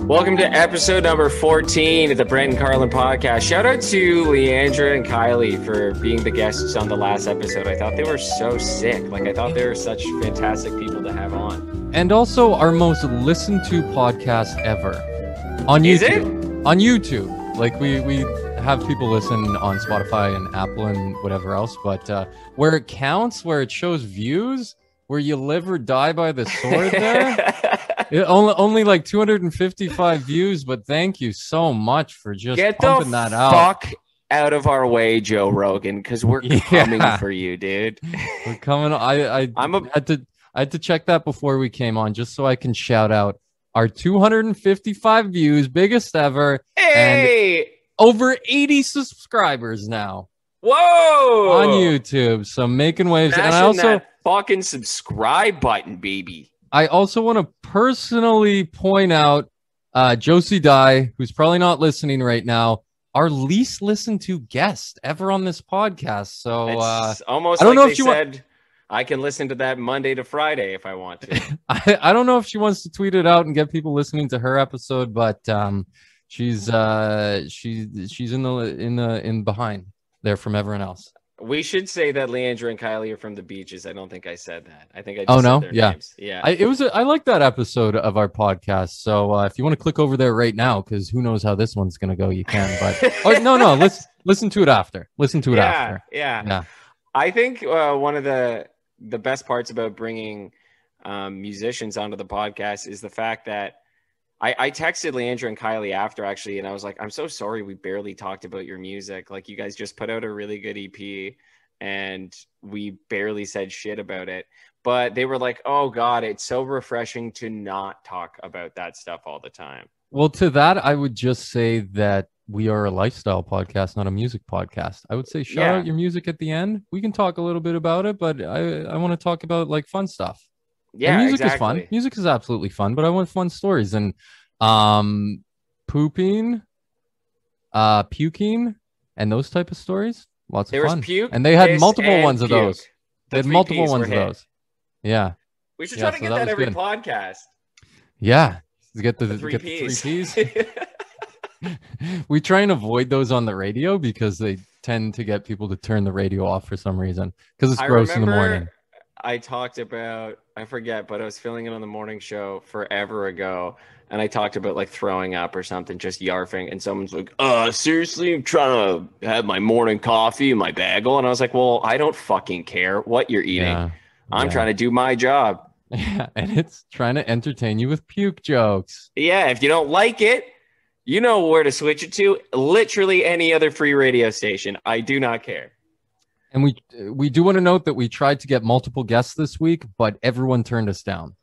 Welcome to episode number 14 of the Brent Carlin podcast. Shout out to Leandra and Kylie for being the guests on the last episode. I thought they were so sick. I thought they were such fantastic people to have on. And also our most listened to podcast ever on YouTube. Is it? On YouTube. We have people listen on Spotify and Apple and whatever else, but where it counts, where it shows views, where you live or die by the sword there. Only like 255 views, but thank you so much for just pumping that out. Fuck out of our way, Joe Rogan, because we're coming for you, dude. We're coming. I had to check that before we came on, just so I can shout out our 255 views, biggest ever, and over 80 subscribers now. Whoa! On YouTube, so making waves. Smashing and I also that fucking subscribe button, baby. I also want to personally point out Josie Dye, who's probably not listening right now, our least listened to guest ever on this podcast. So it's almost I don't know if if they said I can listen to that Monday to Friday if I want to. I don't know if she wants to tweet it out and get people listening to her episode, but she's in behind there from everyone else. We should say that Leandra and Kylie are from the beaches. I don't think I said that. I think I just said their names. Yeah. I like that episode of our podcast. So if you want to click over there right now, because who knows how this one's going to go, you can. But no, let's listen to it after. Listen to it after. Yeah. I think one of the best parts about bringing musicians onto the podcast is the fact that I texted Leandra and Kylie after, actually, and I was like, I'm so sorry we barely talked about your music. You guys just put out a really good EP, and we barely said shit about it. But they were like, oh, God, it's so refreshing to not talk about that stuff all the time. Well, to that, I would just say that we are a lifestyle podcast, not a music podcast. I would say shout out your music at the end. We can talk a little bit about it, but I want to talk about fun stuff. Yeah, and music exactly. is fun. Music is absolutely fun, but I want fun stories. And pooping, puking, and those type of stories, lots of fun. Puke, and they had multiple ones of puke. those. They had multiple ones of those. Yeah. We should try to get that every podcast. Yeah. Get the 3 Ps. We try and avoid those on the radio because they tend to get people to turn the radio off for some reason because it's gross in the morning. I talked about, I forget, but I was filling in on the morning show forever ago, and I talked about throwing up or something, just yarfing, and someone's like, seriously, I'm trying to have my morning coffee and my bagel, and I was like, well, I don't fucking care what you're eating. Yeah. I'm trying to do my job. Yeah, and it's trying to entertain you with puke jokes. Yeah, if you don't like it, you know where to switch it to. Literally any other free radio station. I do not care. And we do want to note that we tried to get multiple guests this week, but everyone turned us down.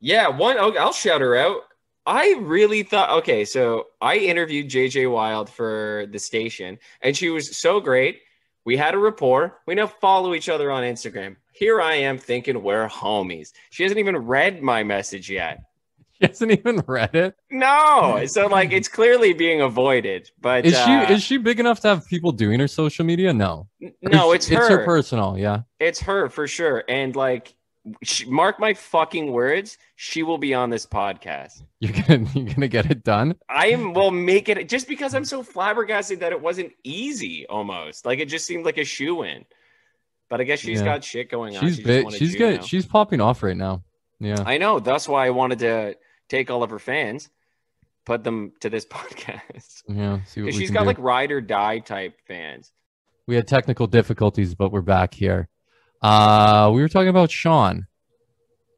Yeah, I'll shout her out. I really thought, okay, so I interviewed JJ Wild for the station, and she was so great. We had a rapport. We now follow each other on Instagram. Here I am thinking we're homies. She hasn't even read my message yet. She hasn't even read it. No, so it's clearly being avoided. But is she big enough to have people doing her social media? No, no, it's her. It's her personal. Yeah, it's her for sure. And mark my fucking words, she will be on this podcast. You're gonna get it done. I will make it, just because I'm so flabbergasted that it wasn't easy. Almost it just seemed like a shoe-in. But I guess she's got shit going on. She's popping off right now. Yeah, I know. That's why I wanted to take all of her fans, put them to this podcast. Yeah, because she's got ride or die type fans. We had technical difficulties, but we're back here. We were talking about Sean,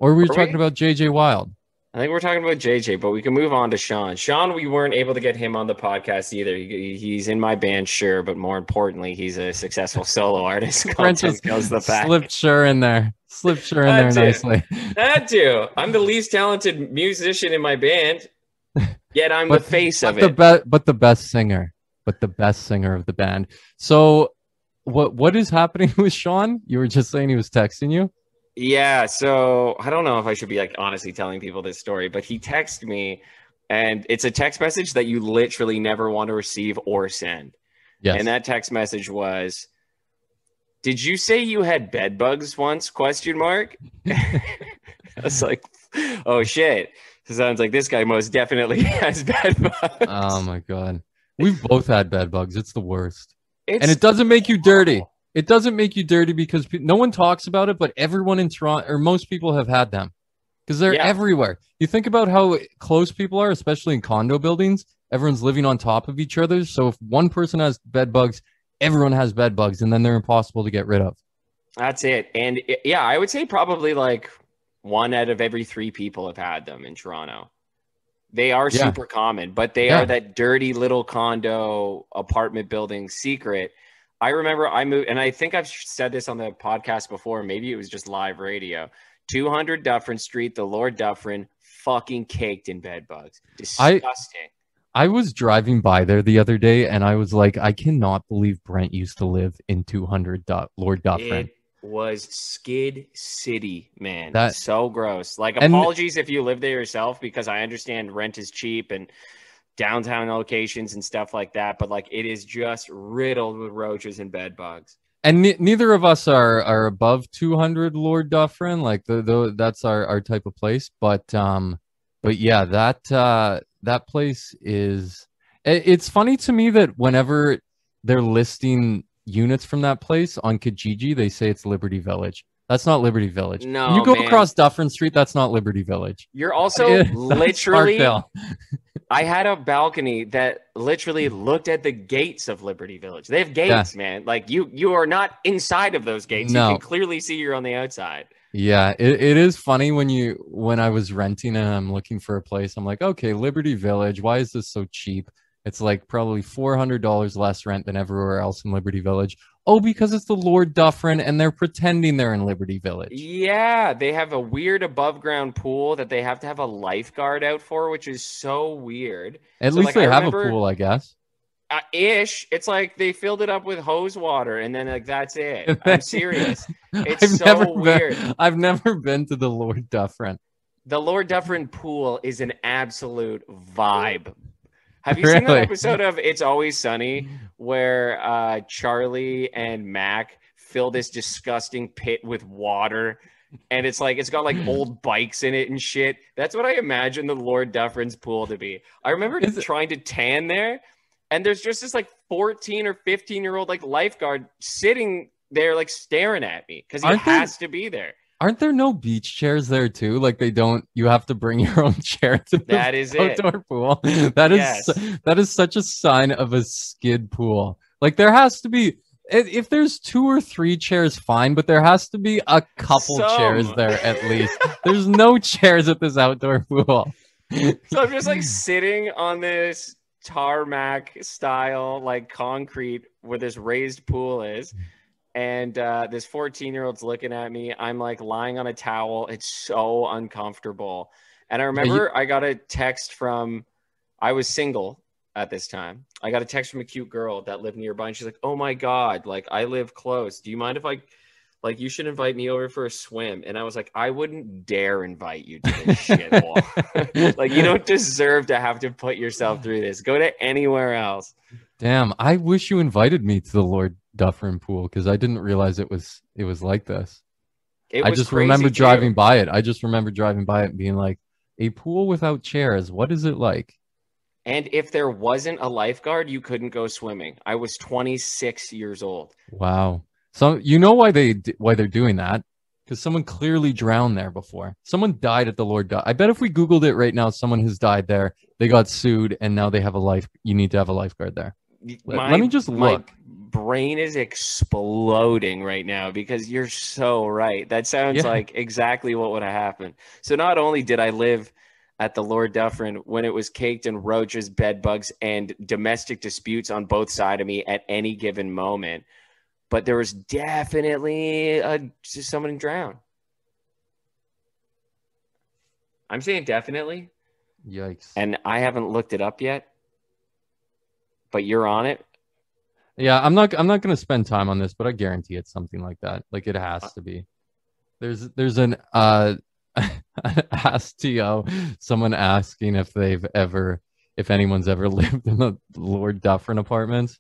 or we were talking about JJ Wild. I think we're talking about JJ, but we can move on to Sean. Sean, we weren't able to get him on the podcast either. He's in my band, sure, but more importantly, he's a successful solo artist. Content goes the fact. Slipped sure in there nicely. That too. I'm the least talented musician in my band, yet I'm the face of it. But the best singer of the band. So what is happening with Sean? You were just saying he was texting you. Yeah, so I don't know if I should be honestly telling people this story, but he texted me, and it's a text message that you literally never want to receive or send. Yes. And that text message was, "Did you say you had bed bugs once?" ? I was like, oh shit. So it sounds like this guy most definitely has bed bugs. Oh my God. We've both had bed bugs. It's the worst. And It's it doesn't make you dirty. It doesn't make you dirty because no one talks about it, but everyone in Toronto, or most people have had them because they're yeah. everywhere. You think about how close people are, especially in condo buildings. Everyone's living on top of each other. So if one person has bed bugs, everyone has bed bugs, and then they're impossible to get rid of. That's it. And yeah, I would say probably like 1 out of every 3 people have had them in Toronto. They are Yeah. super common, but they Yeah. are that dirty little condo apartment building secret. I remember I moved, and I think I've said this on the podcast before. Maybe it was just live radio. 200 Dufferin Street, the Lord Dufferin, fucking caked in bed bugs. Disgusting. I was driving by there the other day, and I was like, I cannot believe Brent used to live in 200 Lord Dufferin. It was Skid City, man. That So gross. Like, and apologies if you live there yourself, because I understand rent is cheap and downtown locations and stuff like that, but like it is just riddled with roaches and bed bugs. and neither of us are above 200 Lord Dufferin. Like that's our type of place. But yeah, that place is. It's funny to me that whenever they're listing units from that place on Kijiji, they say it's Liberty Village. That's not Liberty Village. No, when you go man. across Dufferin Street, that's not Liberty Village. You're also literally. Parkdale. I had a balcony that literally looked at the gates of Liberty Village. They have gates, man. Like you are not inside of those gates. No. You can clearly see you're on the outside. Yeah, it is funny when I was renting and I'm looking for a place, I'm like, okay, Liberty Village, why is this so cheap? It's like probably $400 less rent than everywhere else in Liberty Village. Oh, because it's the Lord Dufferin and they're pretending they're in Liberty Village. Yeah, they have a weird above ground pool that they have to have a lifeguard out for, which is so weird. At So, least like, they I have remember, a pool, I guess. Ish. It's like they filled it up with hose water and then like that's it. I'm serious. It's weird. I've never been to the Lord Dufferin. The Lord Dufferin pool is an absolute vibe. Have you seen that episode of It's Always Sunny where Charlie and Mac fill this disgusting pit with water? And it's like, it's got like old bikes in it and shit. That's what I imagine the Lord Dufferin's pool to be. I remember trying to tan there, and there's just this like 14 or 15-year-old like lifeguard sitting there like staring at me because he has to be there. Aren't there no beach chairs there too? Like you have to bring your own chair to the outdoor pool. That is such a sign of a skid pool. Like there has to be, if there's 2 or 3 chairs, fine, but there has to be a couple chairs there at least. There's no chairs at this outdoor pool. So I'm just like sitting on this tarmac style, like concrete where this raised pool is. And this 14-year-old's looking at me. I'm like lying on a towel. It's so uncomfortable. And I remember I got a text from, I was single at this time. I got a text from a cute girl that lived nearby. And she's like, oh my God, like I live close. Do you mind if you should invite me over for a swim? And I was like, I wouldn't dare invite you to this shithole. Like you don't deserve to have to put yourself through this. Go to anywhere else. Damn, I wish you invited me to the Lord Dufferin pool because I didn't realize it was like this. I just remember driving by it. I just remember driving by it and being like, a pool without chairs, what is it like? And if there wasn't a lifeguard, you couldn't go swimming. I was 26 years old. Wow. So you know why they're doing that? Because someone clearly drowned there before. Someone died at the Lord Dufferin. I bet if we Googled it right now, someone has died there. They got sued, and now they have you need to have a lifeguard there. Let me just look. My brain is exploding right now because you're so right. That sounds like exactly what would have happened. So not only did I live at the Lord Dufferin when it was caked in roaches, bed bugs, and domestic disputes on both sides of me at any given moment, but there was definitely someone drowned. I'm saying definitely. Yikes. And I haven't looked it up yet. But you're on it. Yeah, I'm not going to spend time on this, but I guarantee it's something like that. Like it has to be. There's an Ask TO, someone asking if anyone's ever lived in the Lord Dufferin apartments.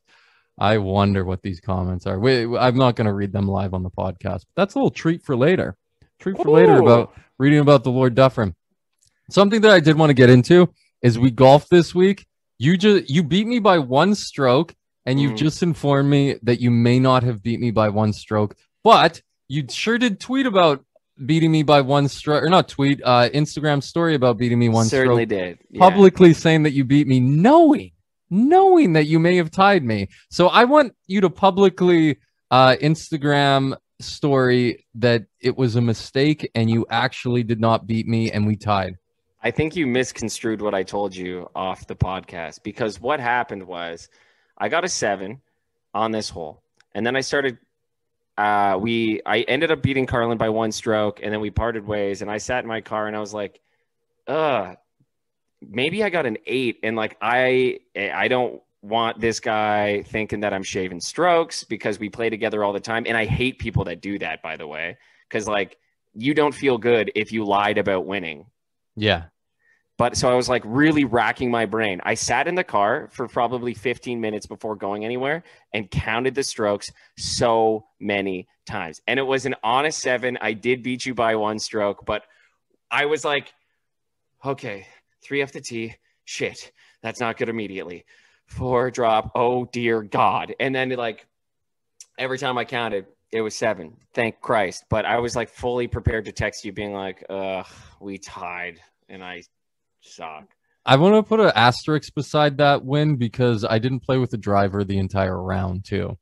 I wonder what these comments are. I'm not going to read them live on the podcast. But that's a little treat for later. About reading about the Lord Dufferin. Something that I did want to get into is we golfed this week. You beat me by 1 stroke, and you've just informed me that you may not have beat me by 1 stroke, but you sure did tweet about beating me by 1 stroke, or not tweet, Instagram story about beating me 1 Certainly stroke. did. Yeah. Publicly saying that you beat me, knowing that you may have tied me. So I want you to publicly Instagram story that it was a mistake and you actually did not beat me and we tied. I think you misconstrued what I told you off the podcast, because what happened was I got a 7 on this hole, and then I started I ended up beating Carlin by 1 stroke, and then we parted ways, and I sat in my car and I was like, maybe I got an 8, and like I don't want this guy thinking that I'm shaving strokes, because we play together all the time, and I hate people that do that, by the way, because like you don't feel good if you lied about winning. Yeah. But so I was like really racking my brain. I sat in the car for probably 15 minutes before going anywhere and counted the strokes so many times. And it was an honest 7. I did beat you by 1 stroke, but I was like, okay, 3 off the tee. Shit, that's not good immediately. 4 drop. Oh, dear God. And then like every time I counted, it was 7. Thank Christ. But I was like fully prepared to text you being like, we tied and I suck. I want to put an asterisk beside that win because I didn't play with the driver the entire round too.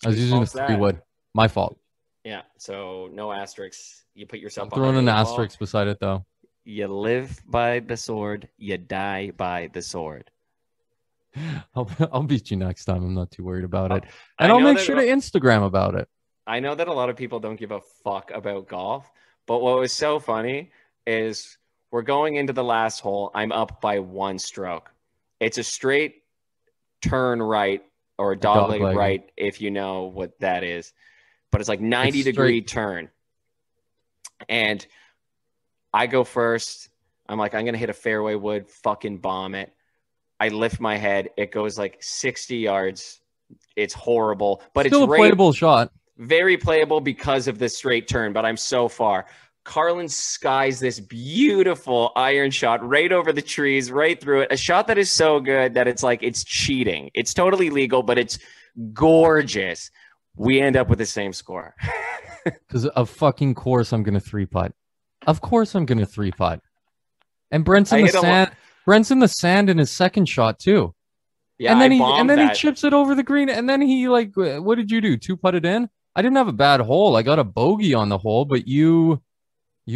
I was using a 3-wood. My fault. Yeah, so no asterisks. You put yourself I'm throwing an asterisk beside it though. You live by the sword, you die by the sword. I'll beat you next time. I'm not too worried about it. And I'll make sure to Instagram about it. I know that a lot of people don't give a fuck about golf, but what was so funny is we're going into the last hole. I'm up by 1 stroke. It's a straight turn right, or a dogleg right, if you know what that is. But it's like 90-degree turn. And I go first. I'm like, I'm going to hit a fairway wood, fucking bomb it. I lift my head. It goes like 60 yards. It's horrible. But still it's a playable shot. Very playable because of the straight turn, but I'm so far. Carlin skies this beautiful iron shot right over the trees, right through it. A shot that is so good that it's like it's cheating. It's totally legal, but it's gorgeous. We end up with the same score. Because of fucking course, I'm going to 3-putt. Of course, I'm going to 3-putt. And Brent's in the sand. Brent's in the sand in his second shot too. Yeah, and then he chips it over the green. And then he like, what did you do? 2-putted in? I didn't have a bad hole. I got a bogey on the hole, but you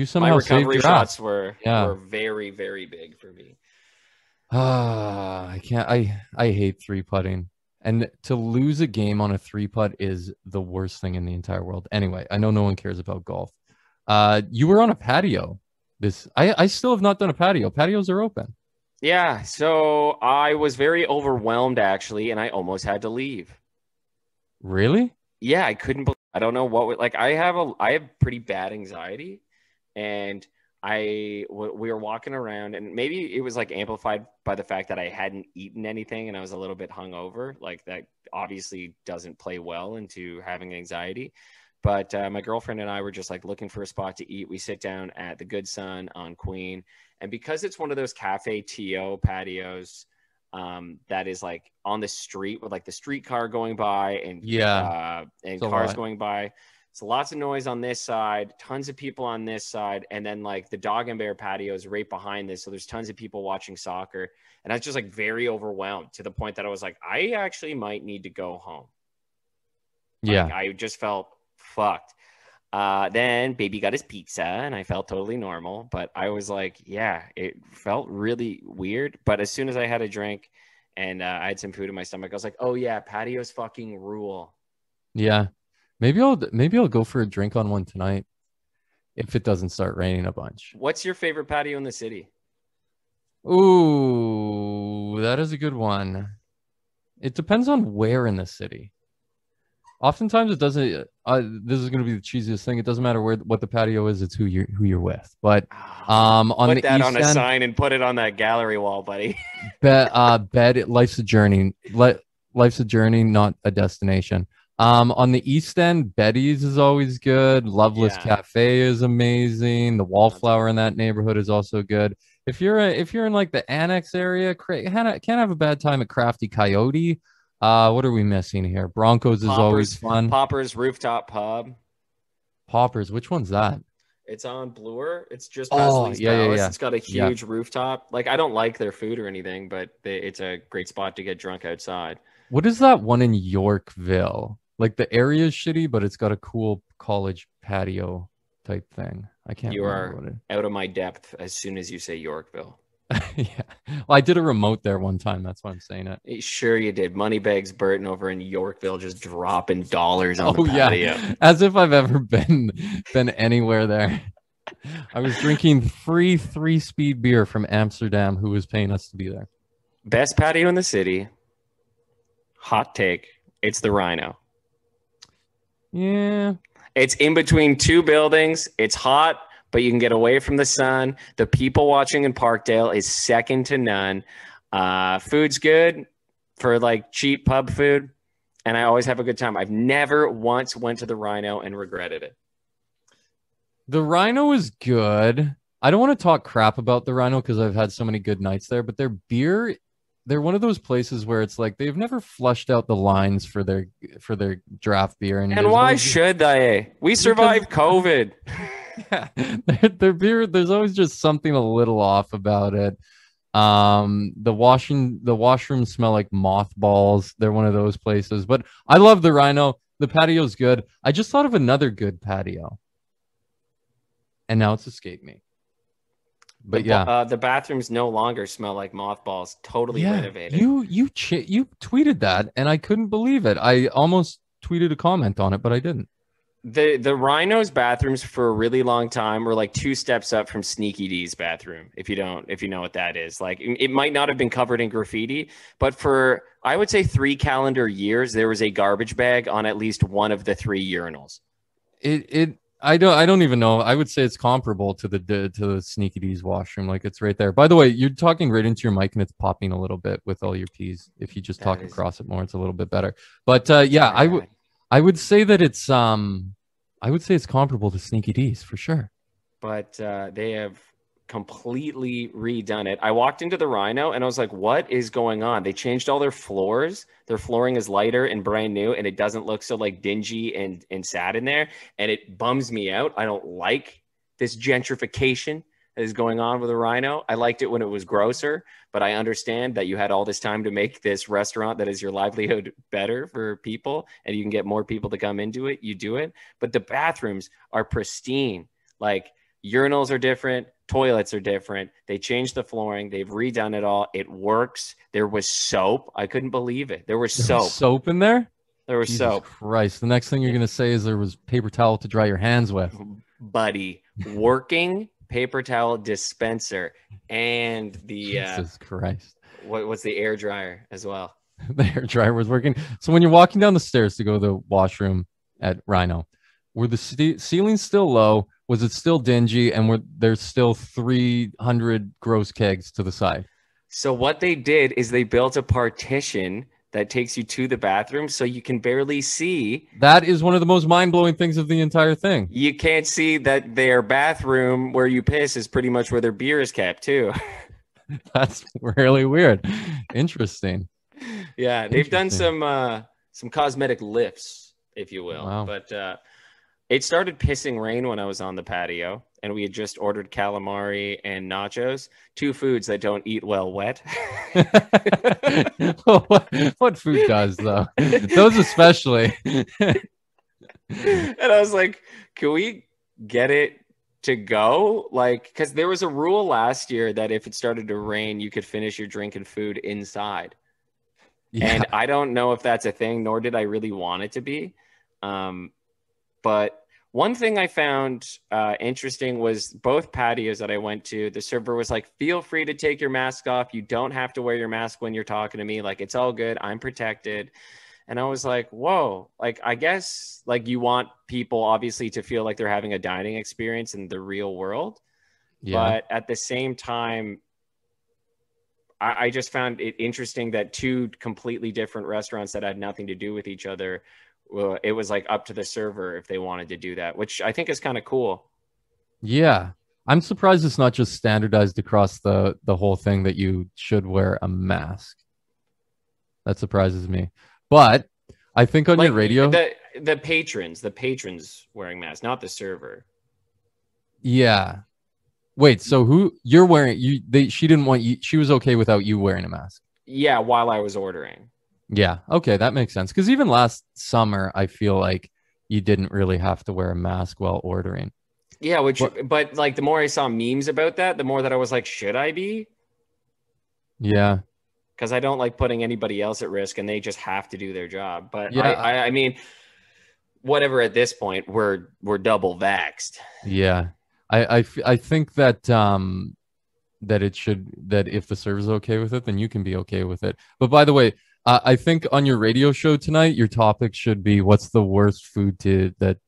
somehow my recovery shots were very, very big for me. I can't. I hate 3-putting, and to lose a game on a 3-putt is the worst thing in the entire world. Anyway, I know no one cares about golf. You were on a patio. I still have not done a patio. Patios are open. Yeah, so I was very overwhelmed actually, and I almost had to leave. Really? Yeah, I couldn't believe. I don't know what. Like, I have pretty bad anxiety. And we were walking around, and maybe it was like amplified by the fact that I hadn't eaten anything and I was a little bit hungover. Like, that obviously doesn't play well into having anxiety. But my girlfriend and I were just like looking for a spot to eat. We sit down at the Good Sun on Queen. And because it's one of those cafe TO patios that is like on the street with like the streetcar going by and cars going by. So lots of noise on this side, tons of people on this side, and then like the dog and bear patio is right behind this. So there's tons of people watching soccer. And I was just like very overwhelmed to the point that I was like, I actually might need to go home. Yeah. Like, I just felt fucked. Then baby got his pizza and I felt totally normal. But I was like, yeah, it felt really weird. But as soon as I had a drink and I had some food in my stomach, I was like, oh yeah, patios fucking rule. Yeah. Maybe I'll go for a drink on one tonight if it doesn't start raining a bunch. What's your favorite patio in the city? Ooh, that is a good one. It depends on where in the city. Oftentimes it doesn't. This is going to be the cheesiest thing. It doesn't matter what the patio is. It's who you're with. But on put that on a sign and put it on that gallery wall, buddy. Life's a journey. Life's a journey, not a destination. On the East End, Betty's is always good. Loveless Yeah. Cafe is amazing. The That's a good Wallflower in one. that neighborhood is also good. If you're in like the Annex area, can't have a bad time at Crafty Coyote. What are we missing here? Broncos is always fun. Poppers Rooftop Pub. Poppers, which one's that? It's on Bloor. It's just past Oh, Lee's yeah, yeah, Palace. yeah. It's got a Yeah. huge rooftop. Like I don't like their food or anything, but it's a great spot to get drunk outside. What is that one in Yorkville? Like the area is shitty, but it's got a cool college patio type thing. I can't You remember are what it. out of my depth as soon as you say Yorkville. Yeah. Well, I did a remote there one time. That's why I'm saying it. Sure you did. Moneybags Burton over in Yorkville just dropping dollars on the Oh yeah. patio. As if I've ever been anywhere there. I was drinking free 3-speed beer from Amsterdam, who was paying us to be there. Best patio in the city. Hot take. It's the Rhino. Yeah. It's in between two buildings. It's hot, but you can get away from the sun. The people watching in Parkdale is second to none. Food's good for like cheap pub food, and I always have a good time. I've never once went to the Rhino and regretted it. The Rhino is good. I don't want to talk crap about the Rhino because I've had so many good nights there, but their beer, they're one of those places where it's like they've never flushed out the lines for their draft beer. And why should they? We survived COVID. Yeah, their beer, there's always just something a little off about it. The washrooms smell like mothballs. They're one of those places, but I love the Rhino. The patio's good. I just thought of another good patio, and now it's escaped me. But the bathrooms no longer smell like mothballs. Totally renovated. You tweeted that, and I couldn't believe it. I almost tweeted a comment on it, but I didn't. The Rhino's bathrooms for a really long time were like 2 steps up from Sneaky D's bathroom. If you know what that is, like it might not have been covered in graffiti, but for I would say 3 calendar years, there was a garbage bag on at least one of the 3 urinals. I don't even know. I would say it's comparable to the Sneaky D's washroom. Like it's right there. By the way, you're talking right into your mic and it's popping a little bit with all your P's. If you just talk across it more, it's a little bit better. But yeah, I would say that it's comparable to Sneaky D's for sure. But they have completely redone it. I walked into the Rhino and I was like, what is going on? They changed all their floors. Their flooring is lighter and brand new, and it doesn't look so like dingy and sad in there. And it bums me out. I don't like this gentrification that is going on with the Rhino. I liked it when it was grosser, but I understand that you had all this time to make this restaurant that is your livelihood better for people, and you can get more people to come into it. You do it. But the bathrooms are pristine. Like urinals are different. Toilets are different. They changed the flooring. They've redone it all. It works. There was soap. I couldn't believe it. There was soap in there? There was Jesus soap. Christ. The next thing you're going to say is there was paper towel to dry your hands with. Buddy, working paper towel dispenser and the Jesus Christ. What's the air dryer as well? The hair dryer was working. So when you're walking down the stairs to go to the washroom at Rhino, were the ceilings still low? Was it still dingy? And were there's still 300 gross kegs to the side? So what they did is they built a partition that takes you to the bathroom so you can barely see. That is one of the most mind-blowing things of the entire thing. You can't see that their bathroom where you piss is pretty much where their beer is kept too. That's really weird. Interesting. Yeah, they've done some cosmetic lifts, if you will. Wow. But it started pissing rain when I was on the patio, and we had just ordered calamari and nachos, 2 foods that don't eat well wet. What food does, though? Those especially. And I was like, can we get it to go? Like, because there was a rule last year that if it started to rain, you could finish your drink and food inside. Yeah. And I don't know if that's a thing, nor did I really want it to be. But one thing I found interesting was both patios that I went to, the server was like, feel free to take your mask off. You don't have to wear your mask when you're talking to me. Like, it's all good. I'm protected. And I was like, whoa, like, I guess like you want people obviously to feel like they're having a dining experience in the real world. Yeah. But at the same time, I just found it interesting that 2 completely different restaurants that had nothing to do with each other it was like up to the server if they wanted to do that, which I think is kind of cool. Yeah. I'm surprised it's not just standardized across the whole thing that you should wear a mask. That surprises me. But I think on your Like radio, the patrons wearing masks, not the server. yeah. Wait, so who you're wearing she didn't want you, she was okay without you wearing a mask. Yeah, while I was ordering. Yeah, okay, that makes sense. Because even last summer, I feel like you didn't really have to wear a mask while ordering. Yeah, but like the more I saw memes about that, the more that I was like, should I be? Yeah. Because I don't like putting anybody else at risk, and they just have to do their job. But Yeah. I mean, whatever. At this point, we're double vaxxed. Yeah. I think that that it should, that if the server's okay with it, then you can be okay with it. But by the way, I think on your radio show tonight, your topic should be what's the worst food that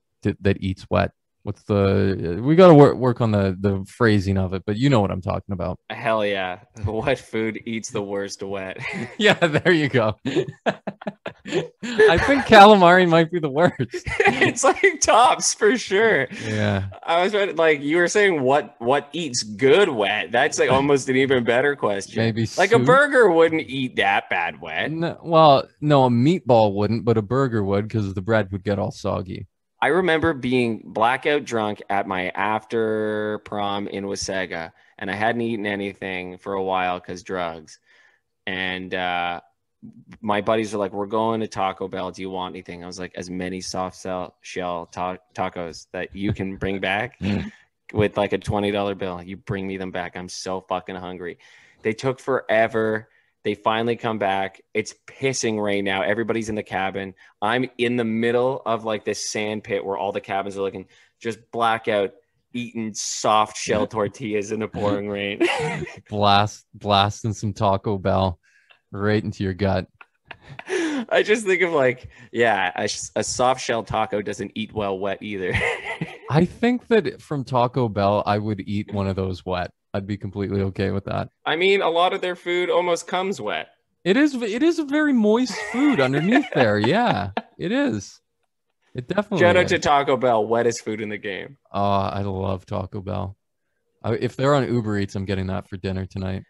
eats wet. What's the we got to work on the phrasing of it, but you know what I'm talking about. Hell yeah! What food eats the worst wet? Yeah, there you go. I think calamari might be the worst. It's like tops for sure. Yeah. I was like, you were saying what eats good wet. That's like almost an even better question. Maybe like soup? a burger wouldn't eat that bad wet. No, well, no, a meatball wouldn't, but a burger would because the bread would get all soggy. I remember being blackout drunk at my after prom in Wasaga, and I hadn't eaten anything for a while because drugs. And my buddies were like, we're going to Taco Bell. Do you want anything? I was like, as many soft shell tacos that you can bring back with like a $20 bill. You bring me them back. I'm so fucking hungry. They took forever. They finally come back. It's pissing rain now. Everybody's in the cabin. I'm in the middle of like this sand pit where all the cabins are looking, just blackout, eating soft shell tortillas in the pouring rain. Blasting some Taco Bell right into your gut. I just think of like, yeah, a soft shell taco doesn't eat well wet either. I think that from Taco Bell, I would eat one of those wet. I'd be completely okay with that. I mean, a lot of their food almost comes wet. It is a very moist food underneath there. Yeah, it is. It definitely Shout out is. to Taco Bell, wettest food in the game. Oh, I love Taco Bell. If they're on Uber Eats, I'm getting that for dinner tonight.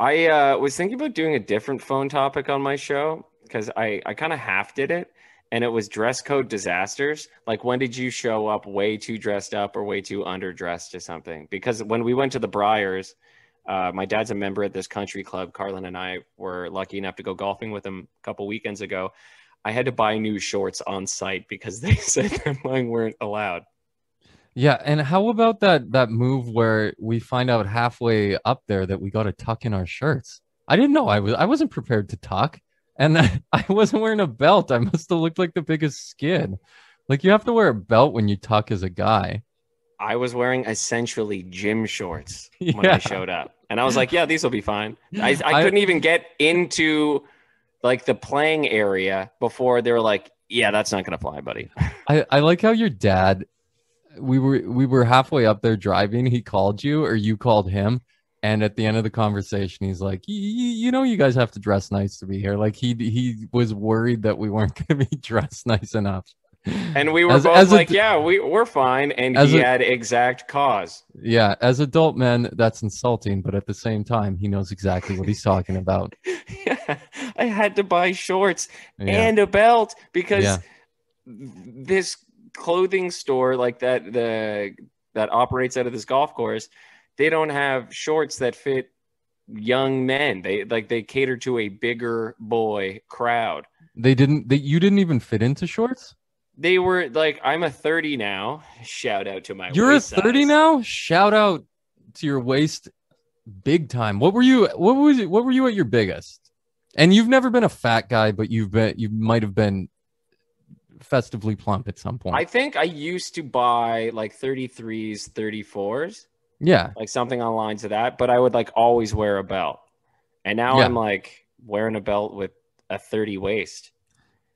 I was thinking about doing a different phone topic on my show because I kind of half did it. And it was dress code disasters. Like, when did you show up way too dressed up or way too underdressed to something? Because when we went to the Briars, my dad's a member at this country club. Carlin and I were lucky enough to go golfing with him a couple weekends ago. I had to buy new shorts on site because they said that mine weren't allowed. Yeah, and how about that move where we find out halfway up there that we got to tuck in our shirts? I didn't know. I wasn't prepared to tuck. And I wasn't wearing a belt. I must have looked like the biggest skid. Like, you have to wear a belt when you tuck as a guy. I was wearing essentially gym shorts when I showed up. And I was like, yeah, these will be fine. I couldn't even get into like the playing area before they were like, yeah, that's not going to fly, buddy. I like how your dad, we were halfway up there driving. He called you or you called him. And at the end of the conversation, he's like, you know, you guys have to dress nice to be here. Like he was worried that we weren't going to be dressed nice enough. And we were both like, yeah, we're fine. And he had exact cause. Yeah. As adult men, that's insulting. But at the same time, he knows exactly what he's talking about. Yeah, I had to buy shorts and a belt because this clothing store like that operates out of this golf course, they don't have shorts that fit young men. They cater to a bigger boy crowd. You didn't even fit into shorts? They were like, I'm a 30 now. Shout out to my You're a waist 30 size. now? Shout out to your waist big time. What were you at your biggest? And you've never been a fat guy, but you might have been festively plump at some point. I think I used to buy like 33s, 34s. Yeah. Like something on lines of that, but I would like always wear a belt. And now I'm like wearing a belt with a 30 waist.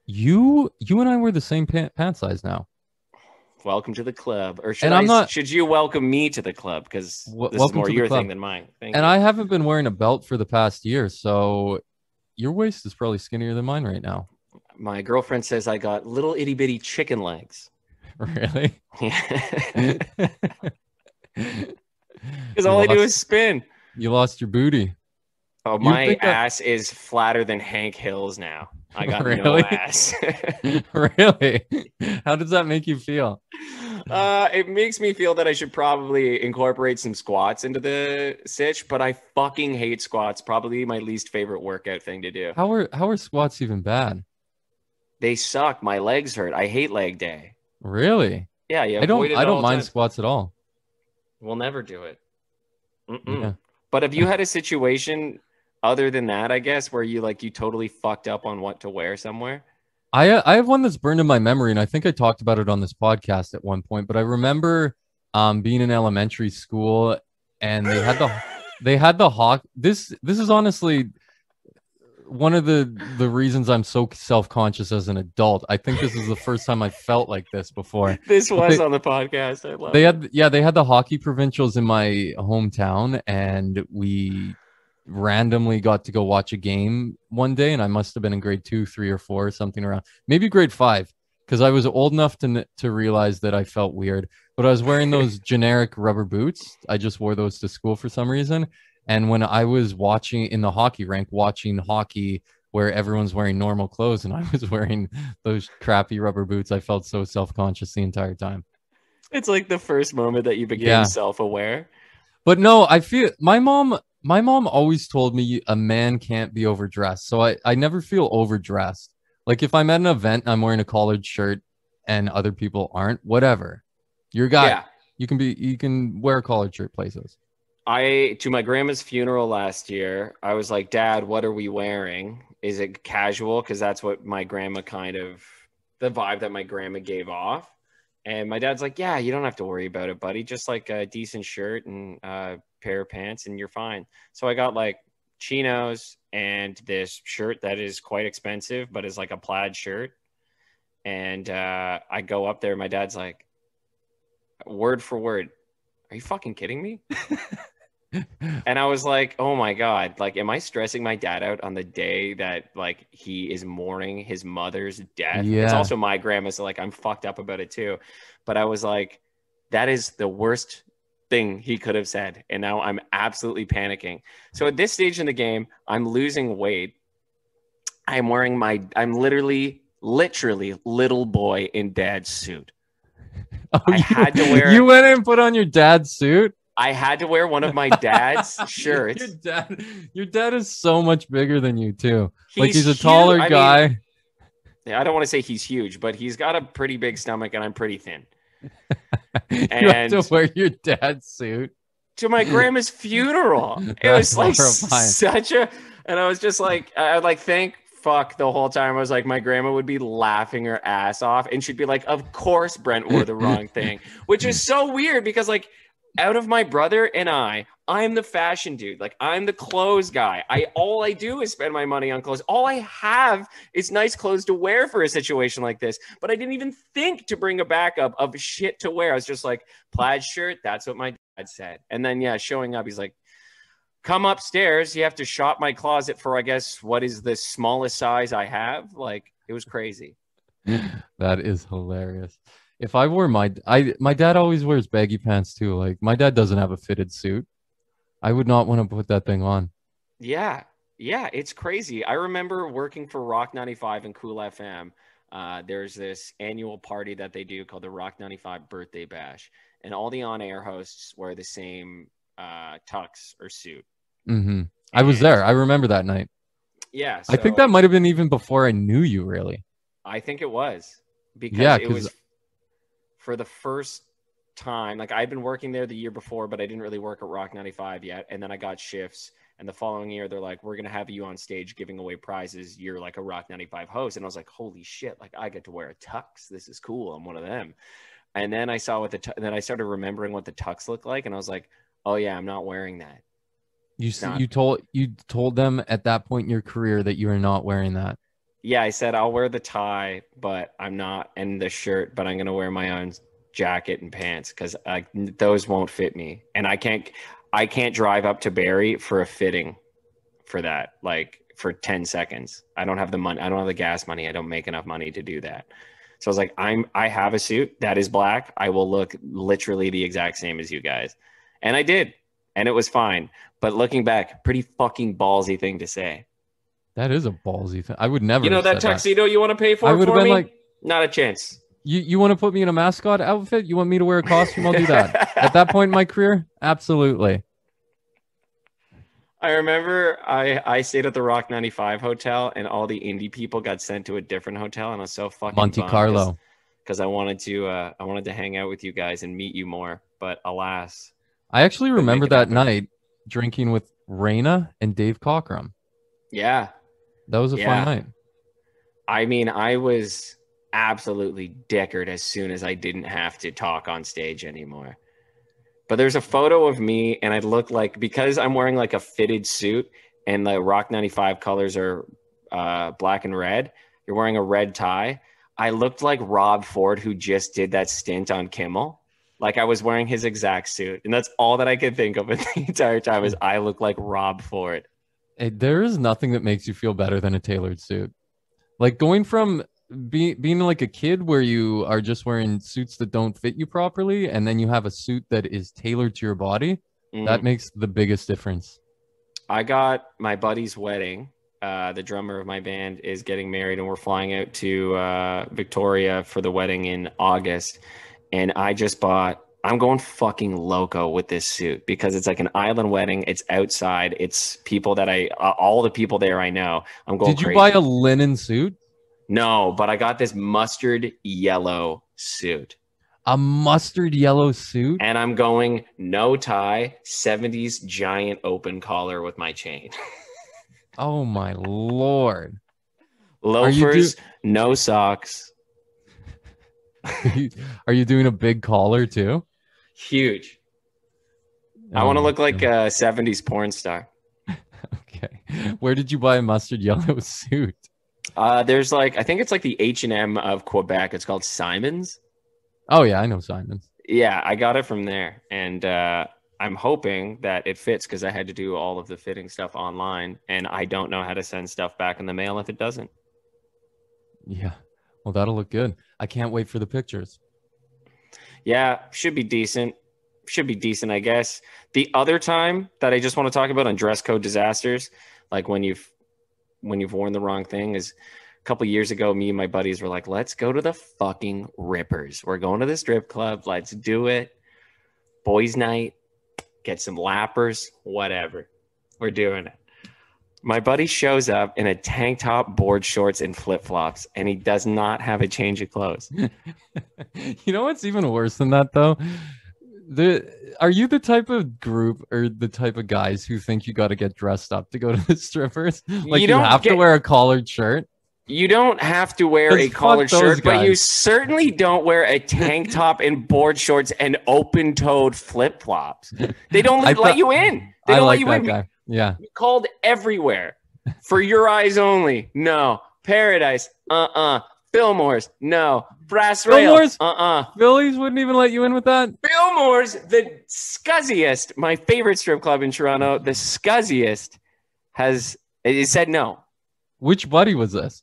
You and I were the same pant size now. Welcome to the club. Or should you welcome me to the club? Because this is more your thing than mine. Thank you. I haven't been wearing a belt for the past year, so your waist is probably skinnier than mine right now. My girlfriend says I got little itty bitty chicken legs. Really? Because You all I do lost is spin. you lost your booty. Oh, You my think I ass is flatter than Hank Hill's now. I got no really? ass. Really? How does that make you feel? It makes me feel that I should probably incorporate some squats into the sitch, but I fucking hate squats. Probably my least favorite workout thing to do. How are squats even bad? They suck. My legs hurt. I hate leg day. Really? Yeah, you I don't avoid it I don't all the mind time. squats at all. We'll never do it. Yeah. But have you had a situation other than that, I guess, where you totally fucked up on what to wear somewhere? I have one that's burned in my memory, and I think I talked about it on this podcast at one point. But I remember being in elementary school, and they had the hawk. This is honestly one of the reasons I'm so self-conscious as an adult. I think this is the first time I felt like this before. This But was on the podcast. I love they it. had the hockey provincials in my hometown, and we randomly got to go watch a game one day, and I must have been in grade 2, 3, or 4, something around, maybe grade 5, because I was old enough to realize that I felt weird. But I was wearing those generic rubber boots. I just wore those to school for some reason. And when I was watching in the hockey rink, watching hockey where everyone's wearing normal clothes and I was wearing those crappy rubber boots, I felt so self-conscious the entire time. It's like the first moment that you became Yeah. self-aware. But no, I feel my mom always told me a man can't be overdressed. So I never feel overdressed. Like if I'm at an event and I'm wearing a collared shirt and other people aren't, whatever. You're a guy. Yeah. You can wear a collared shirt places. To my grandma's funeral last year, I was like, Dad, what are we wearing? Is it casual? Because that's what my grandma the vibe that my grandma gave off. And my dad's like, yeah, you don't have to worry about it, buddy. Just like a decent shirt and a pair of pants and you're fine. So I got like chinos and this shirt that is quite expensive, but is like a plaid shirt. And I go up there. My dad's like, word for word, are you fucking kidding me? And I was like, oh my God, like, am I stressing my dad out on the day that like he is mourning his mother's death? It's Yeah. also my grandma, so like I'm fucked up about it too. But I was like, that is the worst thing he could have said. And now I'm absolutely panicking. So at this stage in the game, I'm losing weight. I'm literally little boy in dad's suit. Oh, I had to wear you went and put on your dad's suit? I had to wear one of my dad's shirts. Your dad is so much bigger than you too. Like he's a huge. taller I guy. mean, I don't want to say he's huge, but he's got a pretty big stomach and I'm pretty thin. You And have to wear your dad's suit. to my grandma's funeral, it That's was like horrifying. and I was just like, I like thank fuck the whole time. I was like, my grandma would be laughing her ass off and she'd be like, of course Brent wore the wrong thing, which is so weird because like out of my brother and I'm the fashion dude. Like I'm the clothes guy. All I do is spend my money on clothes. All I have is nice clothes to wear for a situation like this. But I didn't even think to bring a backup of shit to wear. I was just like, plaid shirt. That's what my dad said. And then yeah, showing up, he's like, come upstairs. You have to shop my closet for, I guess, what is the smallest size I have. Like it was crazy. That is hilarious. If I wore my dad always wears baggy pants too. Like my dad doesn't have a fitted suit. I would not want to put that thing on. Yeah. Yeah. It's crazy. I remember working for Rock 95 and Cool FM. There's this annual party that they do called the Rock 95 Birthday Bash. And all the on-air hosts wear the same tux or suit. Mm-hmm. I was there. I remember that night. Yeah. I think that might have been even before I knew you, really. I think it was. Because Yeah, it was for the first time. Like I'd been working there the year before, but I didn't really work at Rock 95 yet. And then I got shifts. And the following year, they're like, we're going to have you on stage giving away prizes. You're like a Rock 95 host. And I was like, holy shit, like I get to wear a tux. This is cool. I'm one of them. And then I saw then I started remembering what the tux looked like. And I was like, oh yeah, I'm not wearing that. You told them at that point in your career that you are not wearing that. Yeah, I said I'll wear the tie, but I'm not, and the shirt, but I'm gonna wear my own jacket and pants because those won't fit me, and I can't drive up to Barrie for a fitting for that. Like for 10 seconds. I don't have the money. I don't have the gas money. I don't make enough money to do that. So I was like, I have a suit that is black. I will look literally the exact same as you guys. And I did. And it was fine. But looking back, pretty fucking ballsy thing to say. That is a ballsy thing. I would never. You know have that said tuxedo you want to pay I for would have me? been like, not a chance. You want to put me in a mascot outfit? You want me to wear a costume? I'll do that. At that point in my career, absolutely. I remember I stayed at the Rock 95 hotel, and all the indie people got sent to a different hotel, and I was so fucking Monte Carlo. Because I wanted to hang out with you guys and meet you more, but alas. I actually remember that night drinking with Rhino and Dave Cockrum. Yeah. That was a fun night. I mean, I was absolutely dickered as soon as I didn't have to talk on stage anymore. But there's a photo of me, and I look like, because I'm wearing like a fitted suit and the Rock 95 colors are black and red, you're wearing a red tie. I looked like Rob Ford, who just did that stint on Kimmel. Like I was wearing his exact suit. And that's all that I could think of the entire time is I look like Rob Ford. Hey, there is nothing that makes you feel better than a tailored suit. Like going from being like a kid where you are just wearing suits that don't fit you properly, and then you have a suit that is tailored to your body, that makes the biggest difference. I got my buddy's wedding. The drummer of my band is getting married, and we're flying out to Victoria for the wedding in August. And I just bought, I'm going fucking loco with this suit because it's like an island wedding. It's outside. It's people that all the people there I know. I'm going crazy. Did you crazy. buy a linen suit? No, but I got this mustard yellow suit. A mustard yellow suit? And I'm going no tie, 70s giant open collar with my chain. Oh my Lord. Loafers, no socks. Are you doing a big collar too? Huge. I want to look like a 70s porn star. Okay. Where did you buy a mustard yellow suit? There's like, I think it's like the H&M of Quebec. It's called Simon's. Oh yeah, I know Simon's. Yeah, I got it from there. And I'm hoping that it fits because I had to do all of the fitting stuff online. And I don't know how to send stuff back in the mail if it doesn't. Yeah. Well, that'll look good. I can't wait for the pictures. Yeah, should be decent. Should be decent, I guess. The other time that I just want to talk about on dress code disasters, like when you've worn the wrong thing, is a couple years ago, me and my buddies were like, let's go to the fucking Rippers. We're going to the strip club. Let's do it. Boys night. Get some lappers. Whatever. We're doing it. My buddy shows up in a tank top, board shorts, and flip-flops, and he does not have a change of clothes. You know what's even worse than that, though? Are you the type of group or the type of guys who think you got to get dressed up to go to the strippers? Like you have to wear a collared shirt? You don't have to wear a collared shirt, but you certainly don't wear a tank top and board shorts and open-toed flip-flops. They don't let you in. They don't let you in. Guy. Yeah. You called everywhere. For your eyes only. No. Paradise. Fillmore's. No. Brass Rail. Fillmore's? Phillies wouldn't even let you in with that? Fillmore's, the scuzziest, my favorite strip club in Toronto, the scuzziest, it said no. Which buddy was this?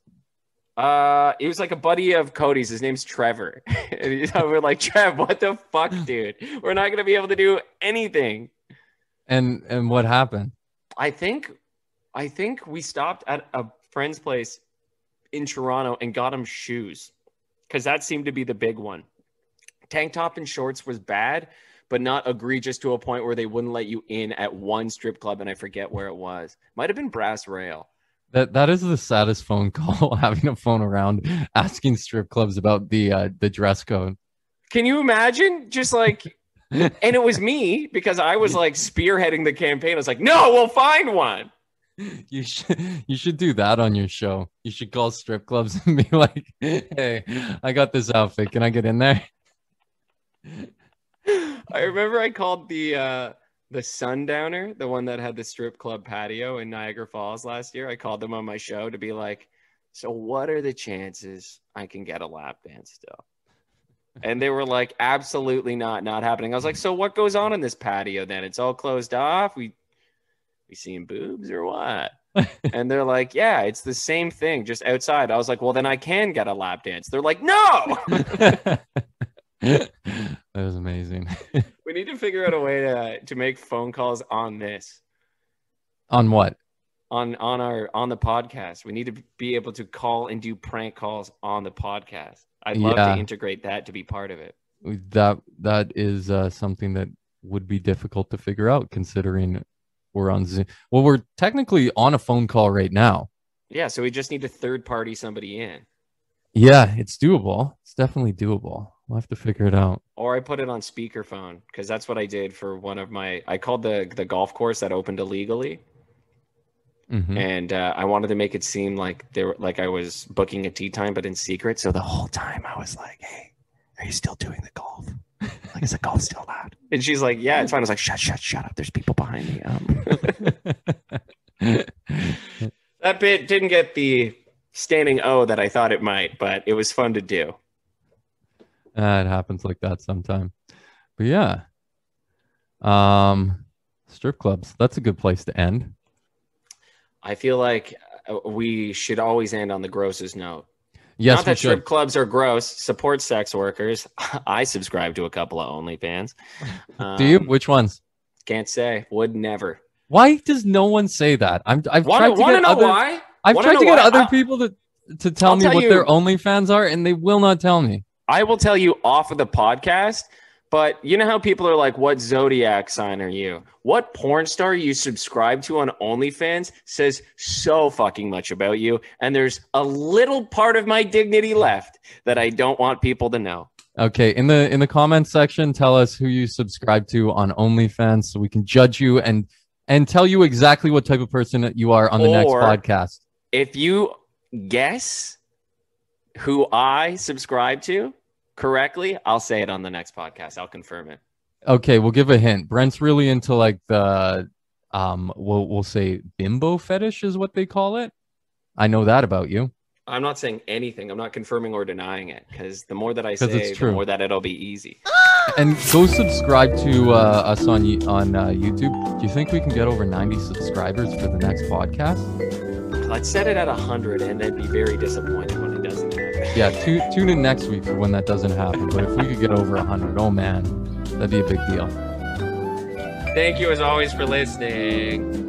It was like a buddy of Cody's. His name's Trevor. And we're like, Trev, what the fuck, dude? We're not going to be able to do anything. And what happened? I think we stopped at a friend's place in Toronto and got him shoes because that seemed to be the big one. Tank top and shorts was bad, but not egregious to a point where they wouldn't let you in at one strip club, and I forget where it was. Might have been Brass Rail. That is the saddest phone call, having a phone around asking strip clubs about the dress code. Can you imagine? Just like... And it was me because I was like spearheading the campaign. I was like, no, we'll find one. You should do that on your show. You should call strip clubs and be like, hey, I got this outfit. Can I get in there? I remember I called the Sundowner, the one that had the strip club patio in Niagara Falls last year. I called them on my show to be like, so what are the chances I can get a lap dance still? And they were like, absolutely not happening. I was like, so what goes on in this patio then? It's all closed off. We seeing boobs or what? And they're like, yeah, it's the same thing, just outside. I was like, well, then I can get a lap dance. They're like, no. That was amazing. We need to figure out a way to make phone calls on this. On what? On the podcast. We need to be able to call and do prank calls on the podcast. I'd love to integrate that to be part of it. That is something that would be difficult to figure out, considering we're on Zoom. Well, we're technically on a phone call right now. Yeah, so we just need to third party somebody in. Yeah, it's doable. It's definitely doable. We'll have to figure it out. Or I put it on speakerphone, because that's what I did for one of my. I called the golf course that opened illegally. Mm-hmm. And I wanted to make it seem like I was booking a tee time, but in secret. So the whole time I was like, "Hey, are you still doing the golf? Like, is the golf still allowed?" And she's like, "Yeah, it's fine." I was like, "Shut up! There's people behind me." That bit didn't get the standing O that I thought it might, but it was fun to do. It happens like that sometime. But yeah, strip clubs. That's a good place to end. I feel like we should always end on the grossest note. Yes, not that strip clubs are gross. Support sex workers. I subscribe to a couple of OnlyFans. Do you? Which ones? Can't say. Would never. Why does no one say that? I've tried to get other. Why? I've tried to get other people to tell me what their OnlyFans are, and they will not tell me. I will tell you off of the podcast. But you know how people are like, what zodiac sign are you? What porn star you subscribe to on OnlyFans says so fucking much about you. And there's a little part of my dignity left that I don't want people to know. Okay. In the comments section, tell us who you subscribe to on OnlyFans so we can judge you and tell you exactly what type of person you are on the next podcast. If you guess who I subscribe to correctly, I'll say it on the next podcast. I'll confirm it. Okay, we'll give a hint. Brent's really into like the we'll say bimbo fetish is what they call it. I know that about you. I'm not saying anything. I'm not confirming or denying it, because the more that I say, the more that it'll be easy. And go subscribe to us on YouTube. Do you think we can get over 90 subscribers for the next podcast? Let's set it at 100 and then be very disappointed when it doesn't happen. Yeah, tune in next week for when that doesn't happen. But if we could get over 100, oh man, that'd be a big deal. Thank you as always for listening.